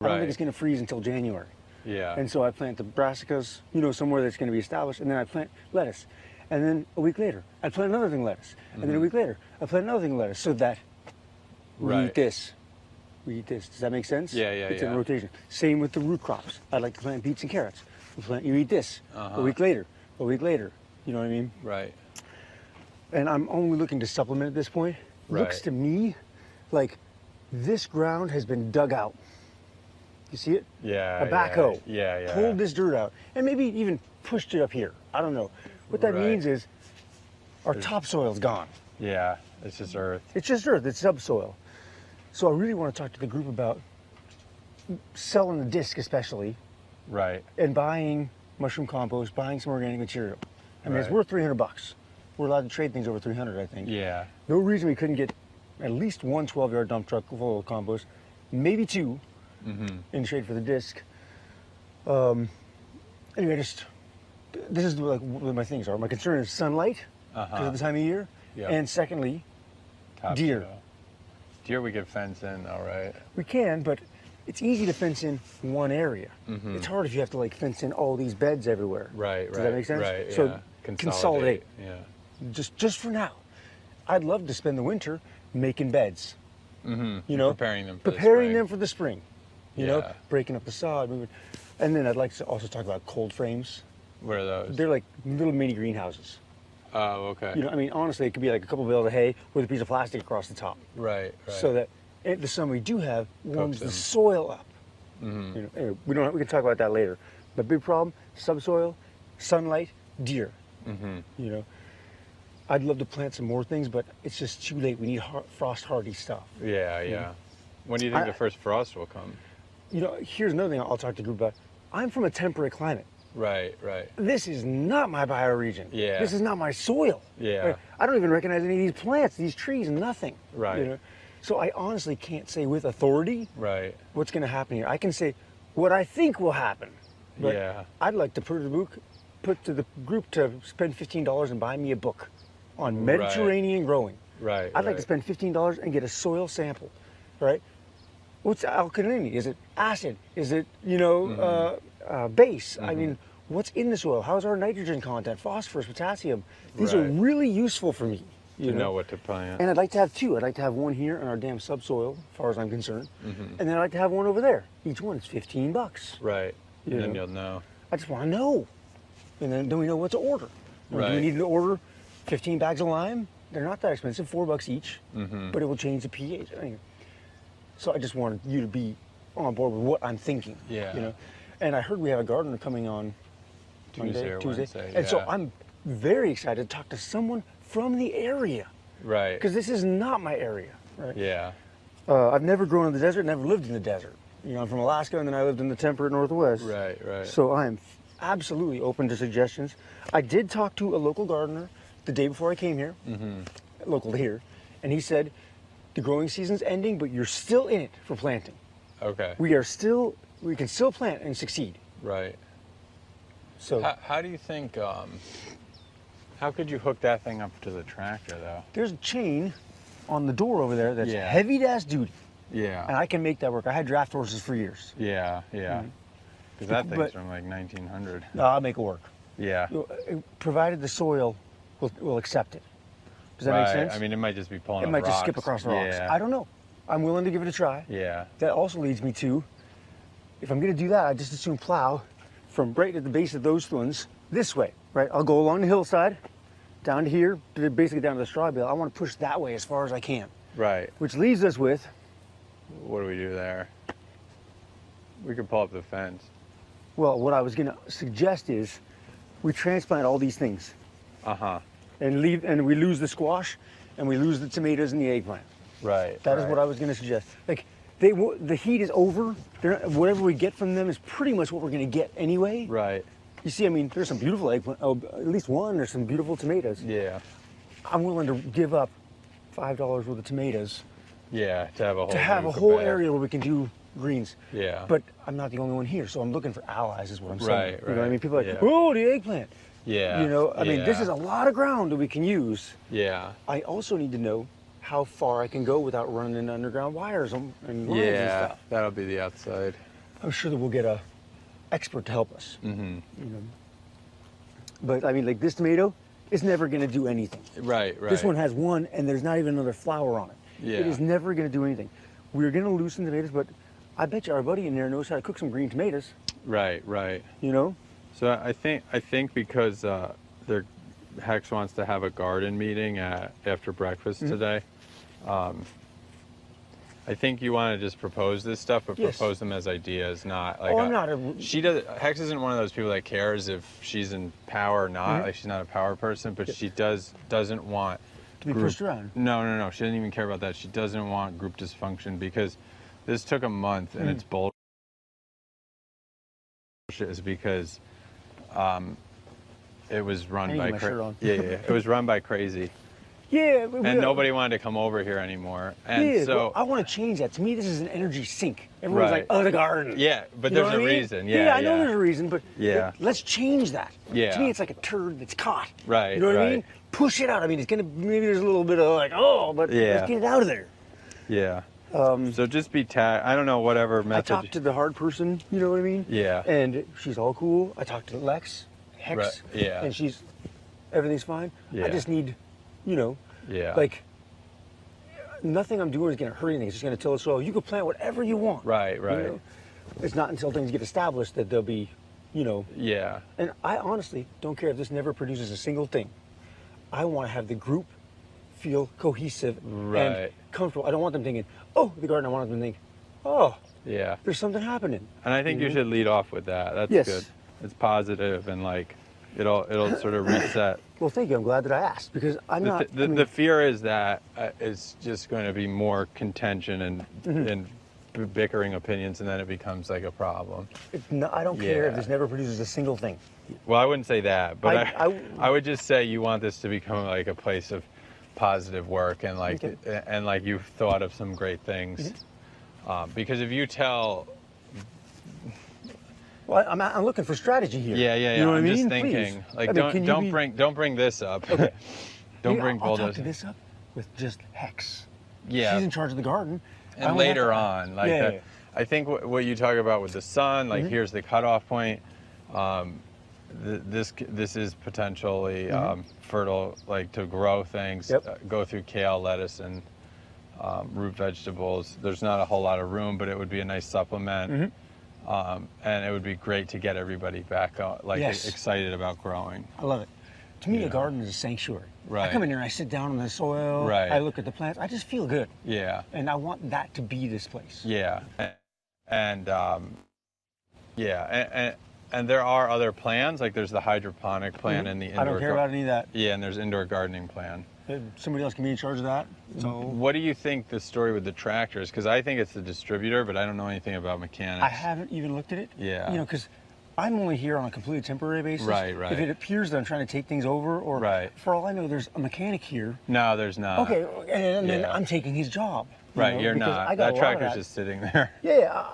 I don't think it's going to freeze until January. Yeah. And so I plant the brassicas, somewhere that's going to be established, and then I plant lettuce. And then a week later, I plant another thing lettuce. And then a week later, I plant another thing lettuce, so that we eat this. We eat this. Does that make sense? Yeah, It's in rotation. Same with the root crops. I'd like to plant beets and carrots. You eat this. A week later, a week later. You know what I mean? Right. And I'm only looking to supplement at this point. Looks to me like this ground has been dug out. You see it? Yeah. A backhoe. Yeah. Pulled this dirt out and maybe even pushed it up here. I don't know. What that means is our topsoil's gone. Yeah, it's just earth. It's just earth, it's subsoil. So I really want to talk to the group about selling the disc especially. Right. And buying mushroom compost, buying some organic material. I mean, it's Right. worth $300. We're allowed to trade things over 300, I think. Yeah. No reason we couldn't get at least one 12-yard dump truck full of compost, maybe two, in trade for the disc. Anyway, this is like what my things are. My concern is sunlight because of the time of year, and secondly, deer. Deer we could fence in, though, right? We can, but it's easy to fence in one area. It's hard if you have to like fence in all these beds everywhere. Right. Does that make sense? Right. So yeah. consolidate. Yeah. Just for now. I'd love to spend the winter making beds. Preparing them. For the spring. You know, breaking up the sod, moving. And then I'd like to also talk about cold frames. What are those? They're like little mini greenhouses. Oh, okay. I mean, honestly, it could be like a couple of bales of hay with a piece of plastic across the top. Right. So that the sun we do have warms the soil up. Anyway, we can talk about that later. But big problem: subsoil, sunlight, deer. I'd love to plant some more things, but it's just too late. We need frost hardy stuff. Yeah. When do you think the first frost will come? Here's another thing I'll talk to the group about. I'm from a temperate climate. Right. This is not my bioregion. Yeah. This is not my soil. Yeah. Right? I don't even recognize any of these plants, these trees, nothing. Right. So I honestly can't say with authority what's going to happen here. I can say what I think will happen. But I'd like to put to the group to spend $15 and buy me a book on Mediterranean growing. Right. I'd like to spend $15 and get a soil sample, right? What's alkalinity? Is it acid? Is it, base? I mean, what's in the soil? How's our nitrogen content, phosphorus, potassium? These are really useful for me. You know what to plant. And I'd like to have two. I'd like to have one here in our damn subsoil, as far as I'm concerned. And then I'd like to have one over there. Each one is $15. Right. And then you'll know. I just want to know. And then we know what to order. Do we need to order 15 bags of lime? They're not that expensive, $4 each, but it will change the pH. Anyway, so I just wanted you to be on board with what I'm thinking. Yeah. And I heard we have a gardener coming on Tuesday. Wednesday, and so I'm very excited to talk to someone from the area. Right. Because this is not my area. Right. Yeah. I've never grown in the desert, never lived in the desert. I'm from Alaska, and then I lived in the temperate Northwest. Right. So I am absolutely open to suggestions. I did talk to a local gardener the day before I came here, local to here, and he said, the growing season's ending, but you're still in it for planting. Okay. We can still plant and succeed. Right. So how do you think, how could you hook that thing up to the tractor, though? There's a chain on the door over there that's heavy-ass duty. Yeah. And I can make that work. I had draft horses for years. Yeah. Because that thing's from like 1900. I'll make it work. Yeah. Provided the soil will accept it. Does that make sense? I mean, it might just be pulling It up might rocks. just skip across the rocks. Yeah. I don't know. I'm willing to give it a try. Yeah. That also leads me to, if I'm going to do that, I just assume plow from right at the base of those ones this way, right? I'll go along the hillside, down to here, basically down to the straw bale. I want to push that way as far as I can. Right. Which leaves us with... What do we do there? We could pull up the fence. Well, what I was going to suggest is we transplant all these things. And we lose the squash, and we lose the tomatoes and the eggplant. Right. That is what I was going to suggest. Like, the heat is over. Whatever we get from them is pretty much what we're going to get anyway. Right. You see, I mean, there's some beautiful eggplant. Oh, at least one. There's some beautiful tomatoes. Yeah. I'm willing to give up $5 worth of tomatoes. Yeah, to have a whole area where we can do greens. Yeah. But I'm not the only one here, so I'm looking for allies, is what I'm saying. Right. You know what I mean? People are like, oh, the eggplant. Yeah. I mean, this is a lot of ground that we can use. Yeah. I also need to know how far I can go without running into underground wires and lines and stuff. That'll be the outside. I'm sure that we'll get a expert to help us. Mm-hmm. You know, but I mean, like this tomato is never going to do anything. Right. This one has one, and there's not even another flower on it. Yeah. It is never going to do anything. We're going to lose some tomatoes, but I bet you our buddy in there knows how to cook some green tomatoes. Right. You know. So I think because Hex wants to have a garden meeting after breakfast today. I think you want to just propose this stuff, but propose them as ideas, not like. I'm not. Hex isn't one of those people that cares if she's in power or not. Like she's not a power person, but she doesn't want to be pushed around. No. She doesn't even care about that. She doesn't want group dysfunction because this took a month and it's bullshit. Is because it was run by it was run by crazy. Yeah, and nobody wanted to come over here anymore. And so well, I want to change that. To me, this is an energy sink. Everyone's like, "Oh, the garden." Yeah, but there's a reason. Yeah, I know there's a reason, but let's change that. Yeah. To me, it's like a turd that's caught. Right. You know what I mean? Push it out. I mean, it's gonna maybe there's a little bit of like, but let's get it out of there. Yeah. So just be I don't know, whatever method. I talked to the hard person. You know what I mean? Yeah. And she's all cool. I talked to Lex, Hex. Yeah. And everything's fine. Yeah. I just need. Like, nothing I'm doing is going to hurt anything. It's just going to tell us, you can plant whatever you want. Right. You know? It's not until things get established that they'll be, Yeah. And I honestly don't care if this never produces a single thing. I want to have the group feel cohesive and comfortable. I don't want them thinking, the garden. I want them to think, there's something happening. And I think you should lead off with that. That's good. It's positive and like, it'll sort of reset. Well, thank you. I'm glad that I asked because I'm not. The fear is that it's just going to be more contention and bickering opinions, and then it becomes like a problem. I don't care if this never produces a single thing. Well, I wouldn't say that, but I would just say you want this to become like a place of positive work and like and like you've thought of some great things. Because if you tell. Well, I'm looking for strategy here. Yeah. You know what I mean? Just thinking, please. like, don't bring this up. Okay. Don't bring I'll bulldozer. talk to this up with just Hex. Yeah. She's in charge of the garden. And later on, like, I think what you talk about with the sun, like, here's the cutoff point. This is potentially fertile, like, to grow things. Go through kale, lettuce, and root vegetables. There's not a whole lot of room, but it would be a nice supplement. And it would be great to get everybody back excited about growing. I love it. To me, a garden is a sanctuary. Right. I come in here and I sit down on the soil. Right. I look at the plants. I just feel good. Yeah. And I want that to be this place. Yeah. And and there are other plans. Like there's the hydroponic plan and the indoor. I don't care about any of that. Yeah, and there's indoor gardening plan. Somebody else can be in charge of that. So what do you think the story with the tractors? Because I think it's the distributor, but I don't know anything about mechanics. I haven't even looked at it. Yeah. Because I'm only here on a completely temporary basis. Right. If it appears that I'm trying to take things over, or for all I know, there's a mechanic here. No, there's not. Okay, and then I'm taking his job. Right, you're not. That tractor's just sitting there. Yeah,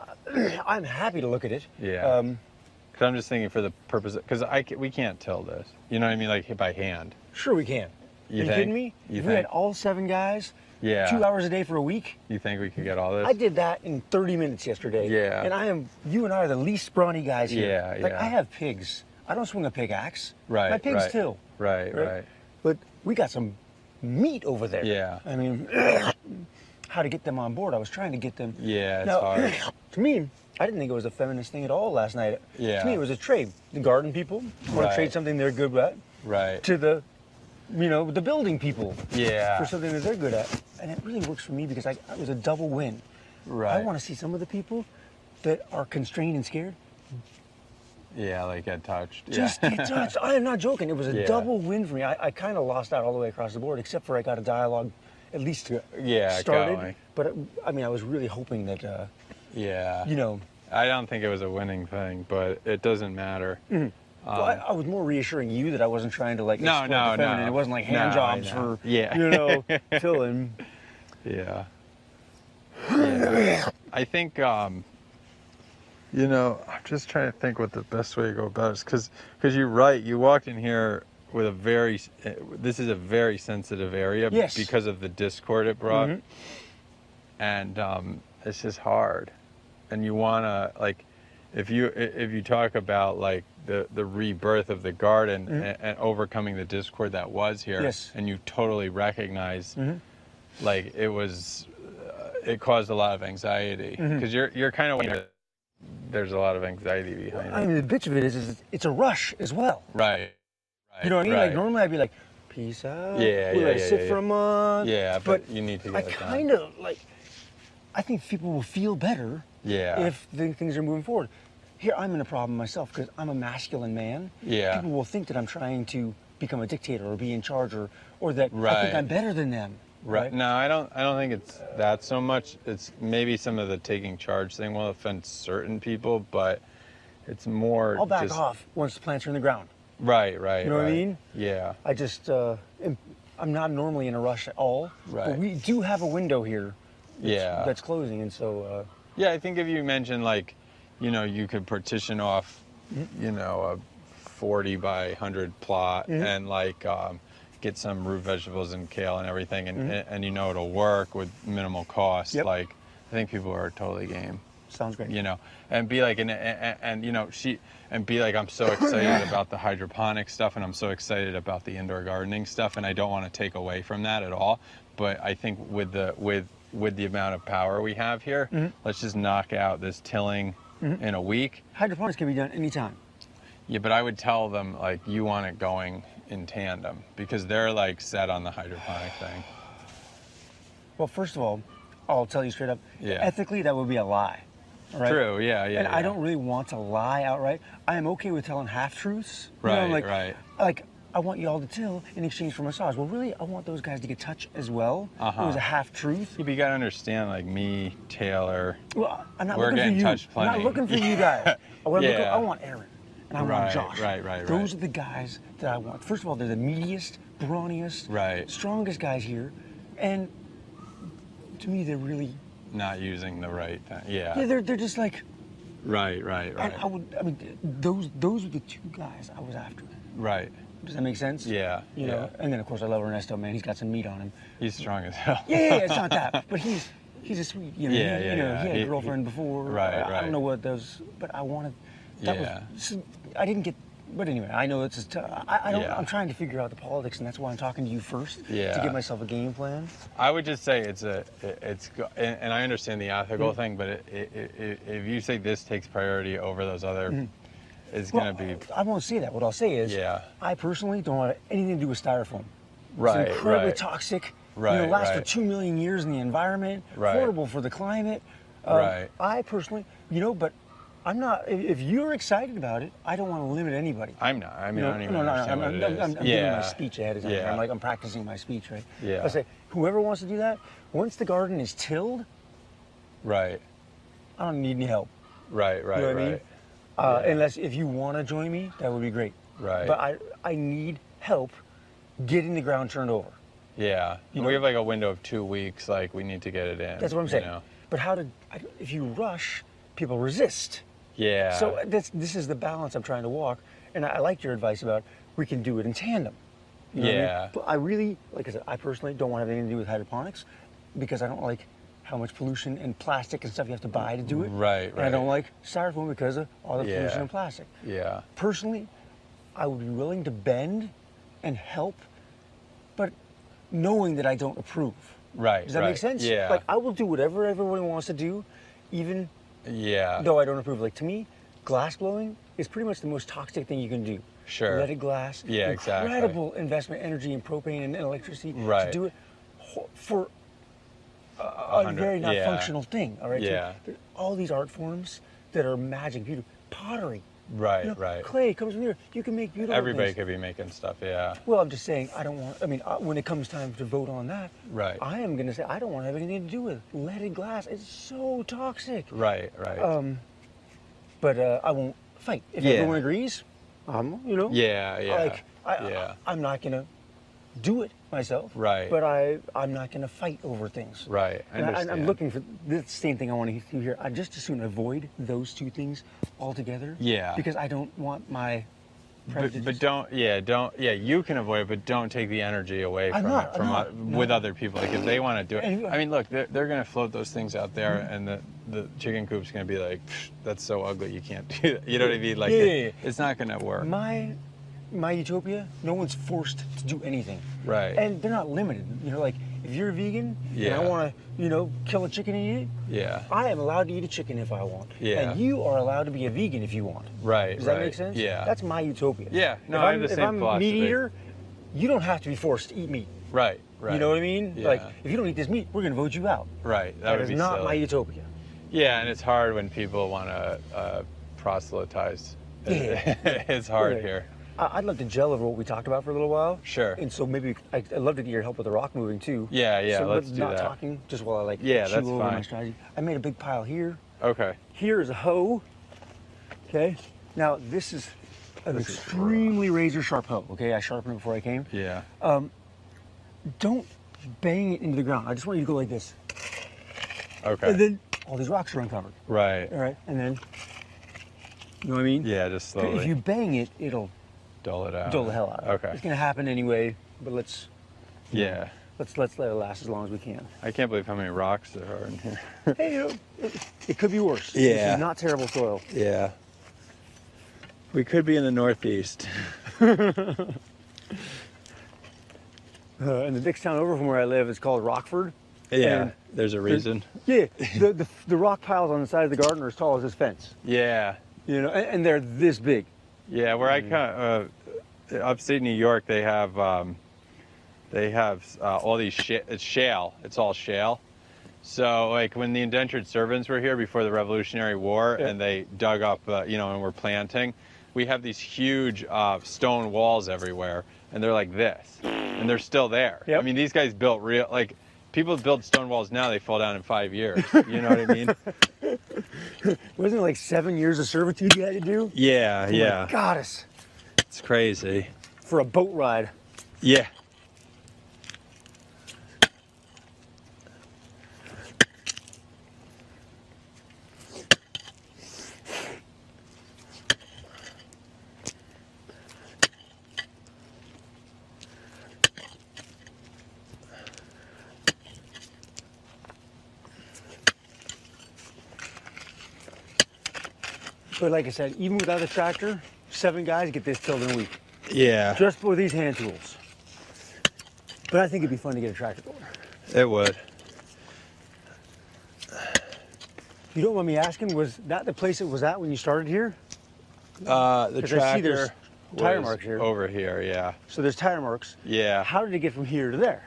I'm happy to look at it. Yeah. Because I'm just thinking for the purpose, because we can't till this. You know what I mean, like by hand. Sure, we can. Are you kidding me? If we had all 7 guys, 2 hours a day for a week. You think we could get all this? I did that in 30 minutes yesterday. Yeah. And you and I are the least brawny guys here. Yeah, Like I have pigs. I don't swing a pickaxe. Right. My pigs till. Right. But we got some meat over there. Yeah. I mean, how to get them on board? I was trying to get them. Yeah, it's hard. To me, I didn't think it was a feminist thing at all last night. Yeah. To me, it was a trade. The garden people want to trade something they're good at. Right. To the the building people for something that they're good at. And it really works for me because it was a double win. Right. I want to see some of the people that are constrained and scared. Yeah, like get touched. Just get touched. I am not joking. It was a double win for me. I kind of lost out all the way across the board, except for I got a dialogue at least started. Going. But I was really hoping that, I don't think it was a winning thing, but it doesn't matter. Well, I was more reassuring you that I wasn't trying to exploit the no. feminine. It wasn't like hand jobs for filling. Yeah. I think I'm just trying to think what the best way to go about it is because you're right. You walked in here with this is a very sensitive area because of the discord it brought, and it's just hard, and you want to if you talk about like the rebirth of the garden and overcoming the discord that was here, and you totally recognize like it caused a lot of anxiety because you're kind of there's a lot of anxiety behind it. I mean, the bitch of it is it's a rush as well. Right. You know what I mean? Like normally I'd be like, peace out. Sit for a month. Yeah, but you need to get I kind of like. I think people will feel better. If things are moving forward. Here, I'm in a problem myself because I'm a masculine man. Yeah. People will think that I'm trying to become a dictator or be in charge or that I think I'm better than them. Right. No, I don't think it's that so much. It's maybe some of the taking charge thing will offend certain people, but it's more. I'll back off once the plants are in the ground. Right. You know what I mean? Yeah. I just, I'm not normally in a rush at all. Right. But we do have a window here. That's closing, and so. Yeah, I think if you mentioned like, you could partition off, a 40 by 100 plot and like get some root vegetables and kale and everything, and it'll work with minimal cost. Like, I think people are totally game. Sounds great. And be like, and be like, I'm so excited about the hydroponic stuff, and I'm so excited about the indoor gardening stuff, and I don't want to take away from that at all. But I think with the amount of power we have here, let's just knock out this tilling in a week. Hydroponics can be done anytime. Yeah, but I would tell them like you want it going in tandem because they're like set on the hydroponic thing. Well, first of all, I'll tell you straight up. Ethically, that would be a lie. Right? True. Yeah. And I don't really want to lie outright. I am okay with telling half truths. Right. Like I want you all to till in exchange for massage. Well, really, I want those guys to get touch as well. It was a half truth. Yeah, but you gotta understand, like me, Taylor. Well, I'm not we're looking getting for you. touched plenty. I'm not looking for you guys. I want Aaron. And I want Josh. Right. Those are the guys that I want. First of all, they're the meatiest, brawniest, strongest guys here. And to me, they're really not using the right thing. Yeah. Yeah, they're just like. Right. And those are the two guys I was after. Right. Does that make sense? Yeah. You know, and then of course I love Ernesto, man. He's got some meat on him. He's strong as hell. Yeah, it's not that, but he's a sweet. He had a girlfriend before. Right. I don't know what those, but I wanted. That was. I didn't get. But anyway, I know it's just. I'm trying to figure out the politics, and that's why I'm talking to you first. To give myself a game plan. I would just say and I understand the ethical thing, but if you say this takes priority over those other, it's going to be. I won't say that. What I'll say is, I personally don't want anything to do with styrofoam. Right. It's incredibly toxic. Right. Lasts for 2 million years in the environment. Horrible for the climate. I personally, but. I'm not. If you're excited about it, I don't want to limit anybody. I'm not. I mean, I don't even understand what it is. I'm doing my speech ahead of time. I'm practicing my speech, right? I say, whoever wants to do that, once the garden is tilled, I don't need any help. Right. You know what I mean? Unless if you want to join me, that would be great. Right. But I need help getting the ground turned over. Yeah. We have like a window of 2 weeks. Like we need to get it in. That's what I'm saying. But if you rush, people resist. Yeah. So this is the balance I'm trying to walk, and I like your advice about we can do it in tandem. You know what I mean? But I really, like I said, I personally don't want to have anything to do with hydroponics because I don't like how much pollution and plastic and stuff you have to buy to do it. Right. And I don't like styrofoam because of all the pollution and plastic. Yeah. Personally, I would be willing to bend and help, but knowing that I don't approve. Right. Does that make sense? Yeah. Like I will do whatever everyone wants to do, even. Though I don't approve. Like to me, glass blowing is pretty much the most toxic thing you can do. Sure. Leaded glass. Yeah, exactly. Incredible investment, energy, and propane and electricity to do it for a very not functional thing. All right. Yeah. So all these art forms that are magic, beautiful, pottery. Right. Clay comes from here. You can make beautiful. Everybody things. could be making stuff. Yeah. Well, I'm just saying I don't want. I mean, when it comes time to vote on that, I am going to say I don't want to have anything to do with leaded glass. It's so toxic. Right. But I won't fight if everyone agrees. I'm not going to do it myself. Right. But I'm not going to fight over things. Right. I'm looking for the same thing I want to do here. I just as soon avoid those two things altogether. Yeah. Because I don't want my prejudice. But you can avoid it, but don't take the energy away from it with other people. Like if they want to do it. I mean, look, they're going to float those things out there, and the chicken coop's gonna be like, that's so ugly, you can't do that. You know what I mean? Like, it's not gonna work. My utopia, no one's forced to do anything. Right. And they're not limited. You know, like if you're a vegan and I want to, you know, kill a chicken and eat it, yeah, I am allowed to eat a chicken if I want. Yeah. And you are allowed to be a vegan if you want. Right. Does that make sense? Yeah. That's my utopia. Yeah. No, I have the same philosophy. If I'm a meat eater, you don't have to be forced to eat meat. Right. Right. You know what I mean? Yeah. Like if you don't eat this meat, we're gonna vote you out. Right. That would is be not silly. my utopia. Yeah, and it's hard when people want to proselytize. Yeah. It's hard here. I'd love to gel over what we talked about for a little while. Sure. And so maybe I'd love to get your help with the rock moving too. Yeah, yeah, so let's do not that. talking, just while I like Yeah, chew that's over fine. my strategy. I made a big pile here. Okay. Here is a hoe. Okay. Now this is an extremely razor sharp hoe. Okay, I sharpened it before I came. Yeah. Don't bang it into the ground. I just want you to go like this. Okay. And then all these rocks are uncovered. Right. All right. And then, you know what I mean? Yeah, just slowly. If you bang it, it'll dull it out. dull the hell out of it. Okay. It's gonna happen anyway, but let's Yeah. let's let it last as long as we can. I can't believe how many rocks there are in here. Hey, you know, it could be worse. Yeah. This is not terrible soil. Yeah. We could be in the Northeast. And the next town over from where I live is called Rockford. Yeah. And There's a reason. Yeah, the rock piles on the side of the garden are as tall as this fence. Yeah. You know, and they're this big. Yeah. Where I come, upstate New York, they have all these it's shale. It's all shale. So like when the indentured servants were here before the Revolutionary War, and they dug up, and were planting, we have these huge stone walls everywhere, and they're like this, and they're still there. Yep. I mean, these guys built people build stone walls now, they fall down in 5 years. You know what I mean? Wasn't it like 7 years of servitude you had to do? Yeah, Oh yeah. my goddess. It's crazy. For a boat ride. Yeah. But like I said, even without a tractor, 7 guys get this tilled in a week. Yeah. Just with these hand tools. But I think it'd be fun to get a tractor going. It would. You don't mind me asking, was that the place it was at when you started here? The 'Cause I see there's tractor tire was marks here. over here. Yeah. So there's tire marks. Yeah. How did it get from here to there?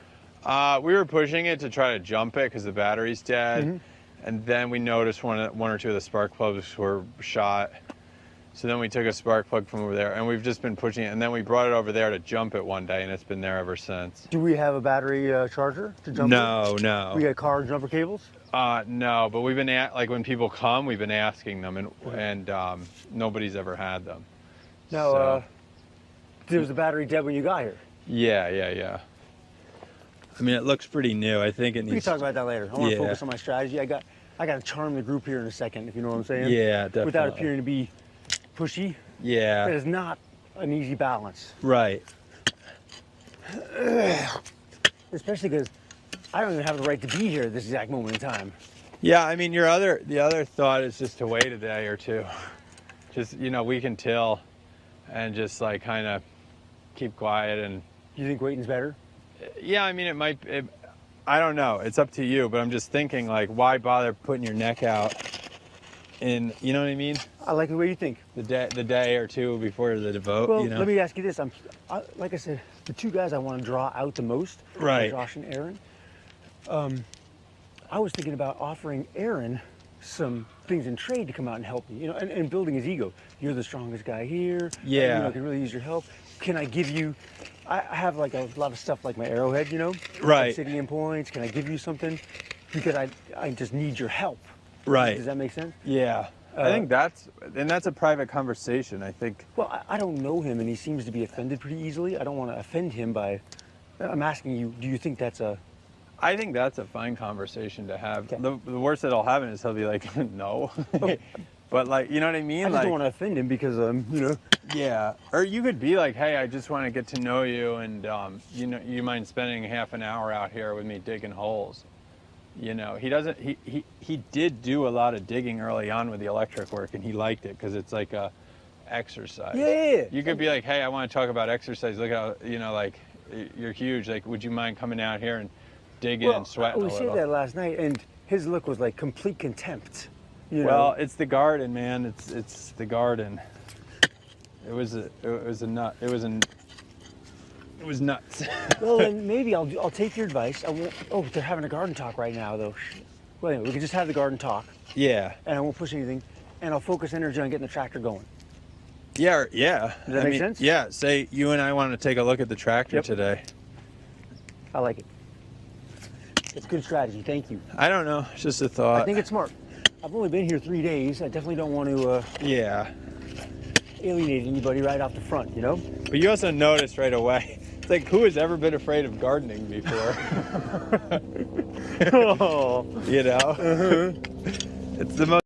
We were pushing it to try to jump it because the battery's dead, and then we noticed one or two of the spark plugs were shot. So then we took a spark plug from over there, and we've just been pushing it. And then we brought it over there to jump it one day, and it's been there ever since. Do we have a battery charger to jump No, it? no. We got car jumper cables? No, but we've been like when people come, we've been asking them, and nobody's ever had them. No, So, was the battery dead when you got here? yeah. I mean, it looks pretty new. I think it We can needs. talk about that later. I want to Yeah. focus on my strategy. I got to charm the group here in a second, if you know what I'm saying. Yeah, definitely. Without appearing to be pushy. It Yeah. is not an easy balance. Right. Especially because I don't even have the right to be here at this exact moment in time. Yeah, I mean, the other thought is just to wait a day or two. Just, we can till and just like kind of keep quiet. And You think waiting's better? yeah, I mean, I don't know. It's up to you, but I'm just thinking like, why bother putting your neck out in, you know what I mean? I like the way you think. The day or two before the vote, Well, let me ask you this. Like I said, the 2 guys I want to draw out the most are Right. Josh and Aaron. I was thinking about offering Aaron some things in trade to come out and help me, and building his ego. You're the strongest guy here. Yeah. I can really use your help. Can I give you, I have like a lot of stuff like my arrowhead, Right. Obsidian points. Can I give you something? Because I just need your help. Right. Does that make sense? Yeah. I think that's a private conversation. I think. Well, I don't know him, and he seems to be offended pretty easily. I don't want to offend him by. I'm asking you, do you think that's a. I think that's a fine conversation to have. Okay. The worst that'll happen is he'll be like, no. But like, you know what I mean? I just don't want to offend him because, Yeah. Or you could be like, hey, I just want to get to know you, and you mind spending half an hour out here with me digging holes. You know, he doesn't. He did do a lot of digging early on with the electric work, and he liked it because it's like a exercise. Yeah. You could be like, hey, I want to talk about exercise. Look how, you know, like, you're huge. Like, would you mind coming out here and digging and sweating a we little? said that last night, and his look was like complete contempt. You know? Well, it's the garden, man. It's the garden. It was nuts. Well, then maybe I'll take your advice. I won't. Oh, they're having a garden talk right now, though. Well, anyway, we can just have the garden talk, Yeah. and I won't push anything, and I'll focus energy on getting the tractor going. Yeah, yeah. Does that make sense? Yeah. Say you and I want to take a look at the tractor Yep. today. I like it. It's good strategy. Thank you. I don't know. It's just a thought. I think it's smart. I've only been here 3 days. I definitely don't want to Yeah. alienate anybody right off the front, you know? But you also noticed right away. It's like, who has ever been afraid of gardening before? Oh. You know? It's the most